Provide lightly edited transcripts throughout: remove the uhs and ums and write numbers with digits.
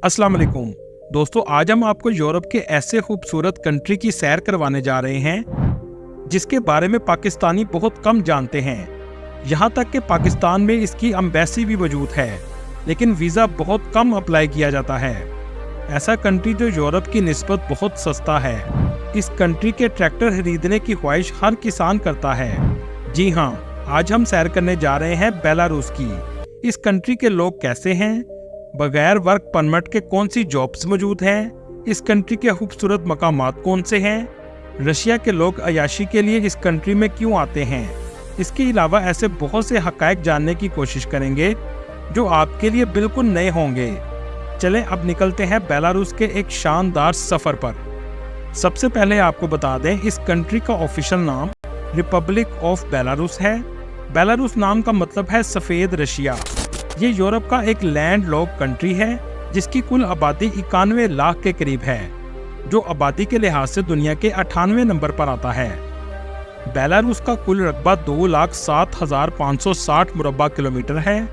अस्सलाम वालेकुम दोस्तों, आज हम आपको यूरोप के ऐसे खूबसूरत कंट्री की सैर करवाने जा रहे हैं जिसके बारे में पाकिस्तानी बहुत कम जानते हैं। यहाँ तक कि पाकिस्तान में इसकी एम्बेसी भी मौजूद है, लेकिन वीज़ा बहुत कम अप्लाई किया जाता है। ऐसा कंट्री जो यूरोप की निस्बत बहुत सस्ता है। इस कंट्री के ट्रैक्टर खरीदने की ख्वाहिश हर किसान करता है। जी हाँ, आज हम सैर करने जा रहे हैं बेलारूस की। इस कंट्री के लोग कैसे हैं, बगैर वर्क परमिट के कौन सी जॉब्स मौजूद हैं, इस कंट्री के खूबसूरत मकामात कौन से हैं, रशिया के लोग अयाशी के लिए इस कंट्री में क्यों आते हैं। इसके अलावा ऐसे बहुत से हक़ाइक़ जानने की कोशिश करेंगे जो आपके लिए बिल्कुल नए होंगे। चलें अब निकलते हैं बेलारूस के एक शानदार सफ़र पर। सबसे पहले आपको बता दें, इस कंट्री का ऑफिशियल नाम रिपब्लिक ऑफ बेलारूस है। बेलारूस नाम का मतलब है सफ़ेद रशिया। ये यूरोप का एक लैंड लॉक कंट्री है जिसकी कुल आबादी 91 लाख के करीब है, जो आबादी के लिहाज से दुनिया के 98वें नंबर पर आता है। बेलारूस का कुल रकबा 2,07,560 मुरब्बा किलोमीटर है,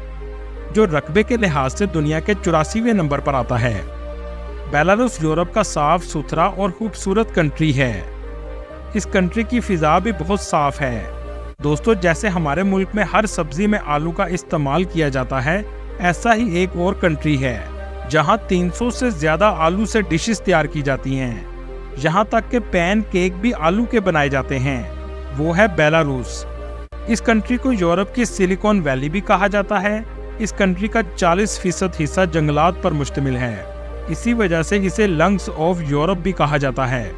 जो रकबे के लिहाज से दुनिया के 84वें नंबर पर आता है। बेलारूस यूरोप का साफ सुथरा और खूबसूरत कंट्री है। इस कंट्री की फिजा भी बहुत साफ है। दोस्तों, जैसे हमारे मुल्क में हर सब्जी में आलू का इस्तेमाल किया जाता है, ऐसा ही एक और कंट्री है जहां 300 से ज्यादा आलू से डिशेस तैयार की जाती हैं। यहां तक के पैन केक भी आलू के बनाए जाते हैं। वो है बेलारूस। इस कंट्री को यूरोप की सिलिकॉन वैली भी कहा जाता है। इस कंट्री का 40% हिस्सा जंगलात पर मुश्तमिल है। इसी वजह से इसे लंग्स ऑफ यूरोप भी कहा जाता है।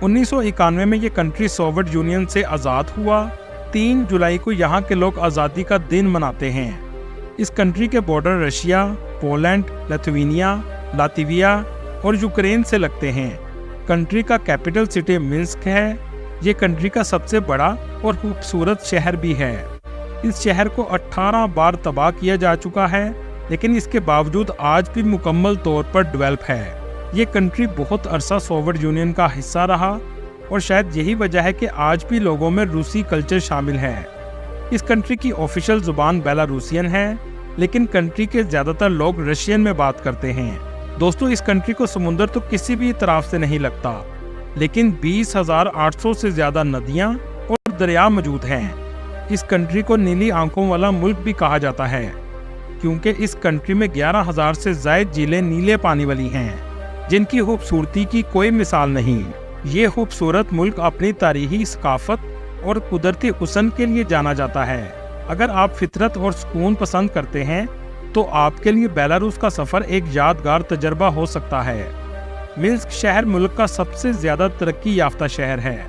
1991 में ये कंट्री सोवियत यूनियन से आज़ाद हुआ। 3 जुलाई को यहाँ के लोग आज़ादी का दिन मनाते हैं। इस कंट्री के बॉर्डर रशिया, पोलैंड, लातविया और यूक्रेन से लगते हैं। कंट्री का कैपिटल सिटी मिन्स्क है। ये कंट्री का सबसे बड़ा और खूबसूरत शहर भी है। इस शहर को 18 बार तबाह किया जा चुका है, लेकिन इसके बावजूद आज भी मुकम्मल तौर पर डेवलप है। ये कंट्री बहुत अरसा सोवियत यूनियन का हिस्सा रहा और शायद यही वजह है कि आज भी लोगों में रूसी कल्चर शामिल है। इस कंट्री की ऑफिशियल जुबान बेलारूसियन है, लेकिन कंट्री के ज़्यादातर लोग रशियन में बात करते हैं। दोस्तों, इस कंट्री को समुंदर तो किसी भी तरफ से नहीं लगता, लेकिन 20,800 से ज़्यादा नदियाँ और दरिया मौजूद हैं। इस कंट्री को नीली आंखों वाला मुल्क भी कहा जाता है, क्योंकि इस कंट्री में 11,000 से ज़ायद झीलें नीले पानी वाली हैं, जिनकी खूबसूरती की कोई मिसाल नहीं। ये खूबसूरत मुल्क अपनी तारीखी सकाफत और कुदरती हुस्न के लिए जाना जाता है। अगर आप फितरत और सुकून पसंद करते हैं तो आपके लिए बेलारूस का सफ़र एक यादगार तजर्बा हो सकता है। मिन्स्क शहर मुल्क का सबसे ज़्यादा तरक्की याफ्ता शहर है।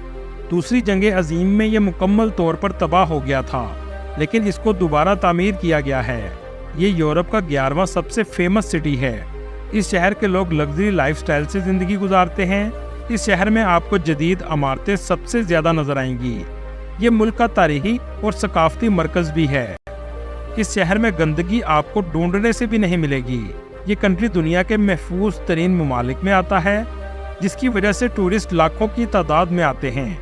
दूसरी जंग अजीम में यह मुकम्मल तौर पर तबाह हो गया था, लेकिन इसको दोबारा तामीर किया गया है। ये यूरोप का 11वां सबसे फेमस सिटी है। इस शहर के लोग लग्जरी लाइफस्टाइल से ज़िंदगी गुजारते हैं। इस शहर में आपको जदीद इमारतें सबसे ज़्यादा नजर आएंगी। ये मुल्क का तारीखी और सकाफती मरकज़ भी है। इस शहर में गंदगी आपको ढूंढने से भी नहीं मिलेगी। ये कंट्री दुनिया के महफूज तरीन ममालिक में आता है, जिसकी वजह से टूरिस्ट लाखों की तादाद में आते हैं।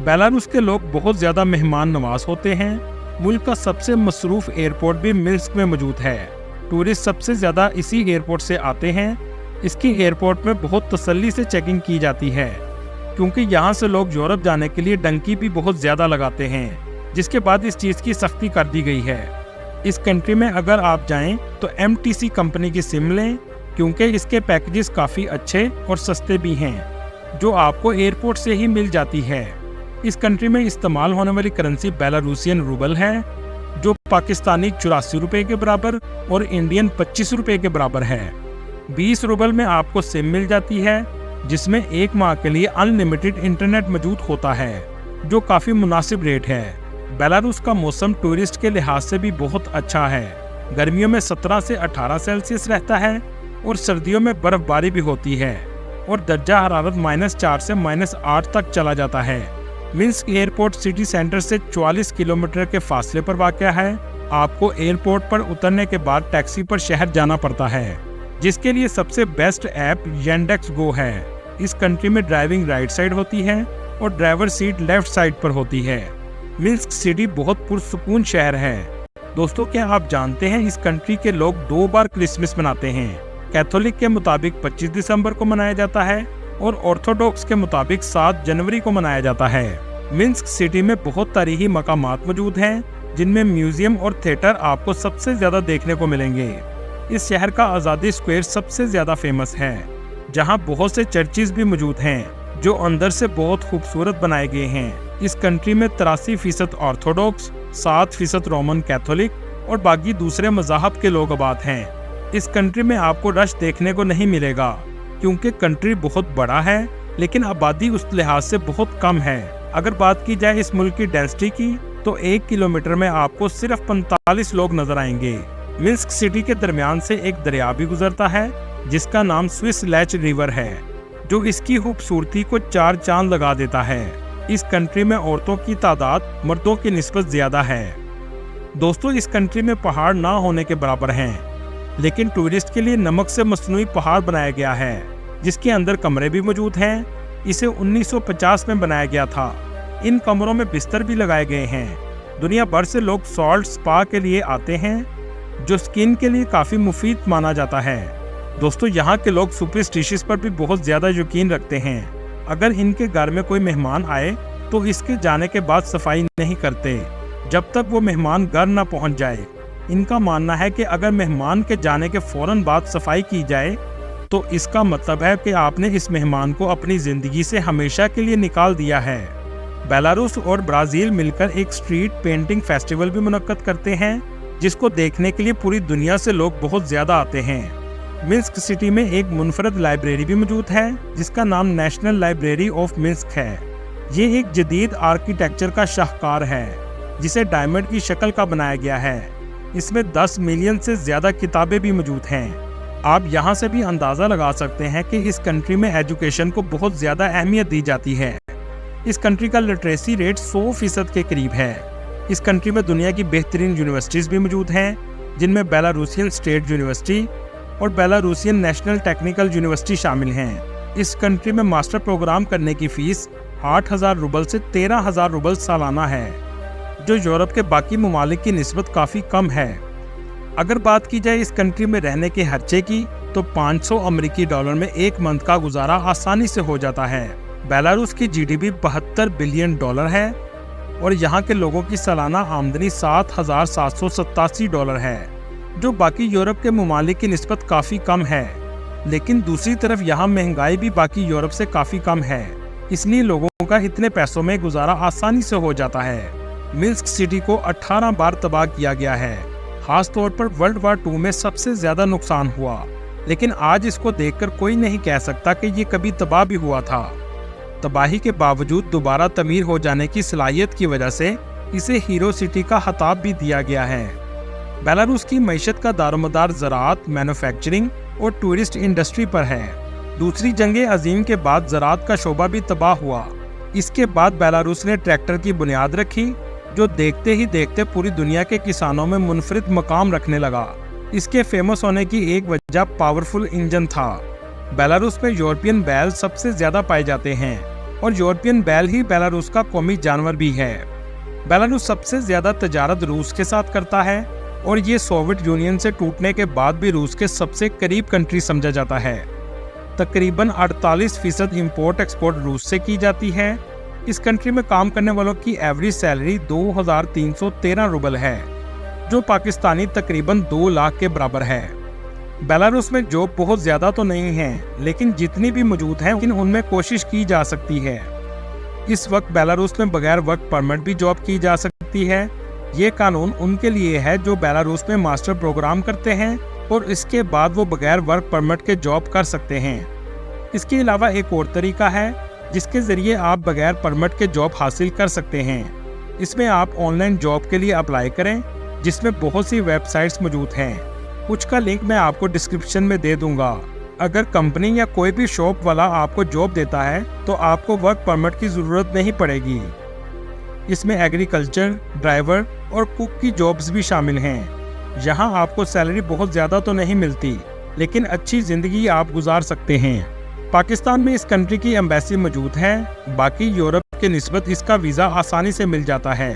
बेलारूस के लोग बहुत ज़्यादा मेहमान नवाज होते हैं। मुल्क का सबसे मसरूफ़ एयरपोर्ट भी मिन्स्क में मौजूद है। टूरिस्ट सबसे ज़्यादा इसी एयरपोर्ट से आते हैं। इसकी एयरपोर्ट में बहुत तसल्ली से चेकिंग की जाती है, क्योंकि यहाँ से लोग यूरोप जाने के लिए डंकी भी बहुत ज़्यादा लगाते हैं, जिसके बाद इस चीज़ की सख्ती कर दी गई है। इस कंट्री में अगर आप जाएं तो MTC कंपनी की सिम लें, क्योंकि इसके पैकेजेस काफ़ी अच्छे और सस्ते भी हैं, जो आपको एयरपोर्ट से ही मिल जाती है। इस कंट्री में इस्तेमाल होने वाली करेंसी बेलारूसियन रूबल है, जो पाकिस्तानी 84 रुपये के बराबर और इंडियन 25 रुपये के बराबर है। 20 रूबल में आपको सिम मिल जाती है, जिसमें 1 माह के लिए अनलिमिटेड इंटरनेट मौजूद होता है, जो काफ़ी मुनासिब रेट है। बेलारूस का मौसम टूरिस्ट के लिहाज से भी बहुत अच्छा है। गर्मियों में 17 से 18 सेल्सियस रहता है और सर्दियों में बर्फबारी भी होती है और दर्जा हरारत -4 से -8 तक चला जाता है। मिन्स्क एयरपोर्ट सिटी सेंटर से 44 किलोमीटर के फासले पर वाक़या है। आपको एयरपोर्ट पर उतरने के बाद टैक्सी पर शहर जाना पड़ता है, जिसके लिए सबसे बेस्ट ऐप येंडेक्स गो है। इस कंट्री में ड्राइविंग राइट साइड होती है और ड्राइवर सीट लेफ्ट साइड पर होती है। मिन्स्क सिटी बहुत पुरसुकून शहर है। दोस्तों, क्या आप जानते हैं इस कंट्री के लोग 2 बार क्रिसमस मनाते हैं? कैथोलिक के मुताबिक 25 दिसंबर को मनाया जाता है और ऑर्थोडॉक्स के मुताबिक 7 जनवरी को मनाया जाता है। मिन्स्क सिटी में बहुत तारीखी मकामात मौजूद हैं, जिनमें म्यूजियम और थिएटर आपको सबसे ज्यादा देखने को मिलेंगे। इस शहर का आज़ादी स्क्वायर सबसे ज्यादा फेमस है, जहां बहुत से चर्चिज भी मौजूद हैं जो अंदर से बहुत खूबसूरत बनाए गए हैं। इस कंट्री में 83% ऑर्थोडॉक्स, 7% रोमन कैथोलिक और बाकी दूसरे मज़ाहब के लोग आबाद हैं। इस कंट्री में आपको रश देखने को नहीं मिलेगा क्योंकि कंट्री बहुत बड़ा है, लेकिन आबादी उस लिहाज से बहुत कम है। अगर बात की जाए इस मुल्क की डेंसिटी की, तो 1 किलोमीटर में आपको सिर्फ 45 लोग नजर आएंगे। मिन्स्क सिटी के दरमियान से एक दरिया भी गुजरता है जिसका नाम स्विस लैच रिवर है, जो इसकी खूबसूरती को 4 चांद लगा देता है। इस कंट्री में औरतों की तादाद मर्दों की निस्बत ज्यादा है। दोस्तों, इस कंट्री में पहाड़ ना होने के बराबर हैं, लेकिन टूरिस्ट के लिए नमक से मसनूई पहाड़ बनाया गया है, जिसके अंदर कमरे भी मौजूद हैं। इसे 1950 में बनाया गया था। इन कमरों में बिस्तर भी लगाए गए हैं। दुनिया भर से लोग सॉल्ट स्पा के लिए आते हैं, जो स्किन के लिए काफी मुफीद माना जाता है। दोस्तों, यहाँ के लोग सुपरस्टिशियस पर भी बहुत ज्यादा यकीन रखते हैं। अगर इनके घर में कोई मेहमान आए तो इसके जाने के बाद सफाई नहीं करते जब तक वो मेहमान घर न पहुँच जाए। इनका मानना है कि अगर मेहमान के जाने के फौरन बाद सफाई की जाए तो इसका मतलब है कि आपने इस मेहमान को अपनी जिंदगी से हमेशा के लिए निकाल दिया है। बेलारूस और ब्राजील मिलकर एक स्ट्रीट पेंटिंग फेस्टिवल भी मुनक्कद करते हैं, जिसको देखने के लिए पूरी दुनिया से लोग बहुत ज्यादा आते हैं। मिन्स्क सिटी में एक मुनफरद लाइब्रेरी भी मौजूद है, जिसका नाम नेशनल लाइब्रेरी ऑफ मिन्स्क है। ये एक जदीद आर्किटेक्चर का शाहकार है, जिसे डायमंड की शक्ल का बनाया गया है। इसमें 10 मिलियन से ज्यादा किताबें भी मौजूद हैं। आप यहाँ से भी अंदाजा लगा सकते हैं कि इस कंट्री में एजुकेशन को बहुत ज्यादा अहमियत दी जाती है। इस कंट्री का लिटरेसी रेट 100% के करीब है। इस कंट्री में दुनिया की बेहतरीन यूनिवर्सिटीज भी मौजूद हैं, जिनमें बेलारूसियन स्टेट यूनिवर्सिटी और बेलारूसियन नेशनल टेक्निकल यूनिवर्सिटी शामिल हैं। इस कंट्री में मास्टर प्रोग्राम करने की फीस 8,000 रूबल से 13,000 रूबल सालाना है, जो यूरोप के बाकी ममालिक की निस्बत काफ़ी कम है। अगर बात की जाए इस कंट्री में रहने के खर्चे की, तो 500 अमेरिकी डॉलर में एक मंथ का गुजारा आसानी से हो जाता है। बेलारूस की जीडीपी 72 बिलियन डॉलर है और यहाँ के लोगों की सालाना आमदनी 7,787 डॉलर है, जो बाकी यूरोप के ममालिक की निस्बत काफ़ी कम है। लेकिन दूसरी तरफ यहाँ महंगाई भी बाकी यूरोप से काफ़ी कम है, इसलिए लोगों का इतने पैसों में गुजारा आसानी से हो जाता है। मिन्स्क सिटी को 18 बार तबाह किया गया है। खास तौर पर वर्ल्ड वार 2 में सबसे ज्यादा नुकसान हुआ, लेकिन आज इसको देखकर कोई नहीं कह सकता कि ये कभी तबाह भी हुआ था। तबाही के बावजूद दोबारा तमीर हो जाने की सलाहियत की वजह से इसे हीरो सिटी का खिताब भी दिया गया है। बेलारूस की मईशत का दारोमदार ज़राअत, मैन्युफैक्चरिंग और टूरिस्ट इंडस्ट्री पर है। दूसरी जंग अजीम के बाद ज़राअत का शोबा भी तबाह हुआ। इसके बाद बेलारूस ने ट्रैक्टर की बुनियाद रखी, जो देखते ही देखते पूरी दुनिया के किसानों में मुनफरिद मकाम रखने लगा। इसके फेमस होने की एक वजह पावरफुल इंजन था। बेलारूस में यूरोपियन बैल सबसे ज्यादा पाए जाते हैं और यूरोपियन बैल ही बेलारूस का कौमी जानवर भी है। बेलारूस सबसे ज्यादा तजारत रूस के साथ करता है और ये सोवियत यूनियन से टूटने के बाद भी रूस के सबसे करीब कंट्री समझा जाता है। तकरीबन 48% इंपोर्ट एक्सपोर्ट रूस से की जाती है। इस कंट्री में काम करने वालों की एवरेज सैलरी 2,313 रूबल है, जो पाकिस्तानी तकरीबन 2 लाख के बराबर है। बेलारूस में जॉब बहुत ज्यादा तो नहीं है, लेकिन जितनी भी मौजूद हैं उनमें कोशिश की जा सकती है। इस वक्त बेलारूस में बगैर वर्क परमिट भी जॉब की जा सकती है। ये कानून उनके लिए है जो बेलारूस में मास्टर प्रोग्राम करते हैं और इसके बाद वो बगैर वर्क परमिट के जॉब कर सकते हैं। इसके अलावा एक और तरीका है जिसके जरिए आप बगैर परमिट के जॉब हासिल कर सकते हैं। इसमें आप ऑनलाइन जॉब के लिए अप्लाई करें, जिसमें बहुत सी वेबसाइट्स मौजूद हैं। कुछ का लिंक मैं आपको डिस्क्रिप्शन में दे दूंगा। अगर कंपनी या कोई भी शॉप वाला आपको जॉब देता है तो आपको वर्क परमिट की ज़रूरत नहीं पड़ेगी। इसमें एग्रीकल्चर, ड्राइवर और कुक की जॉब्स भी शामिल हैं। यहाँ आपको सैलरी बहुत ज़्यादा तो नहीं मिलती, लेकिन अच्छी ज़िंदगी आप गुजार सकते हैं। पाकिस्तान में इस कंट्री की एम्बेसी मौजूद है। बाकी यूरोप के निस्बत इसका वीज़ा आसानी से मिल जाता है,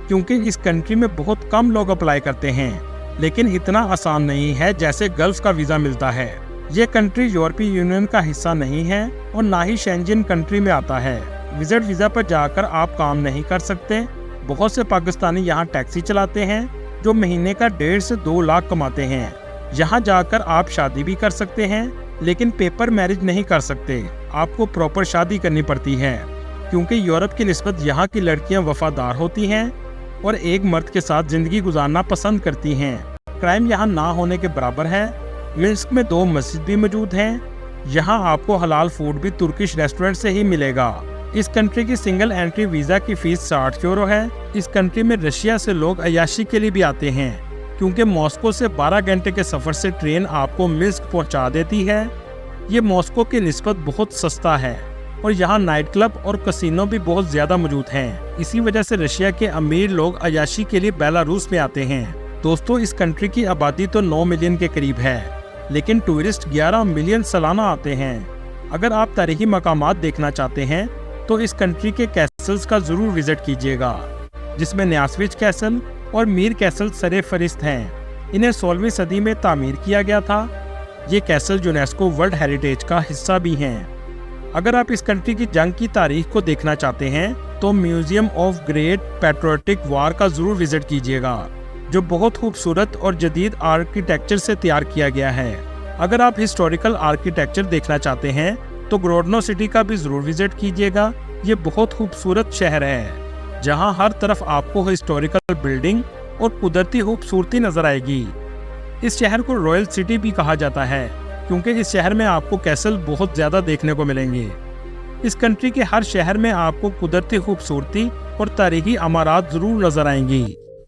क्योंकि इस कंट्री में बहुत कम लोग अप्लाई करते हैं, लेकिन इतना आसान नहीं है जैसे गल्फ का वीज़ा मिलता है। ये कंट्री यूरोपीय यूनियन का हिस्सा नहीं है और ना ही शेंजन कंट्री में आता है। विजिट वीजा पर जाकर आप काम नहीं कर सकते। बहुत से पाकिस्तानी यहाँ टैक्सी चलाते हैं जो महीने का 1.5 से 2 लाख कमाते हैं। यहाँ जाकर आप शादी भी कर सकते हैं, लेकिन पेपर मैरिज नहीं कर सकते। आपको प्रॉपर शादी करनी पड़ती है, क्योंकि यूरोप की निस्बत यहाँ की लड़कियाँ वफादार होती हैं और एक मर्द के साथ जिंदगी गुजारना पसंद करती हैं। क्राइम यहाँ ना होने के बराबर है। मिन्स्क में 2 मस्जिद भी मौजूद हैं। यहाँ आपको हलाल फूड भी तुर्किश रेस्टोरेंट से ही मिलेगा। इस कंट्री की सिंगल एंट्री वीजा की फीस 60 यूरो है। इस कंट्री में रशिया से लोग अय्याशी के लिए भी आते हैं, क्योंकि मॉस्को से 12 घंटे के सफर से ट्रेन आपको मिन्स्क पहुंचा देती है। ये मॉस्को की निस्बत बहुत सस्ता है और यहाँ नाइट क्लब और कसिनो भी बहुत ज्यादा मौजूद हैं। इसी वजह से रशिया के अमीर लोग अय्याशी के लिए बेलारूस में आते हैं। दोस्तों, इस कंट्री की आबादी तो 9 मिलियन के करीब है, लेकिन टूरिस्ट 11 मिलियन सालाना आते हैं। अगर आप तारीखी मकामात देखना चाहते हैं तो इस कंट्री के कैसल्स का जरूर विजिट कीजिएगा, जिसमें न्यासविच कैसल और मीर कैसल सरे फरिस्त हैं। इन्हें 16वीं सदी में तामीर किया गया था। ये कैसल यूनेस्को वर्ल्ड हेरिटेज का हिस्सा भी हैं। अगर आप इस कंट्री की जंग की तारीख को देखना चाहते हैं तो म्यूजियम ऑफ ग्रेट पैट्रियोटिक वार का जरूर विजिट कीजिएगा, जो बहुत खूबसूरत और जदीद आर्किटेक्चर से तैयार किया गया है। अगर आप हिस्टोरिकल आर्किटेक्चर देखना चाहते हैं तो ग्रोडनो सिटी का भी जरूर विजिट कीजिएगा। ये बहुत खूबसूरत शहर है, जहां हर तरफ आपको हिस्टोरिकल बिल्डिंग और कुदरती खूबसूरती नजर आएगी। इस शहर को रॉयल सिटी भी कहा जाता है, क्योंकि इस शहर में आपको कैसल बहुत ज्यादा देखने को मिलेंगे। इस कंट्री के हर शहर में आपको कुदरती खूबसूरती और तारीखी इमारत जरूर नजर आएंगी।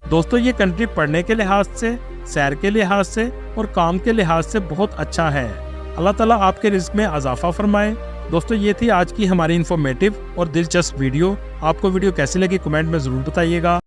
दोस्तों, ये कंट्री पढ़ने के लिहाज से, सैर के लिहाज से और काम के लिहाज से बहुत अच्छा है। अल्लाह ताला आपके रिज़्क़ में इजाफा फरमाए। दोस्तों, ये थी आज की हमारी इन्फॉर्मेटिव और दिलचस्प वीडियो। आपको वीडियो कैसी लगी कमेंट में ज़रूर बताइएगा।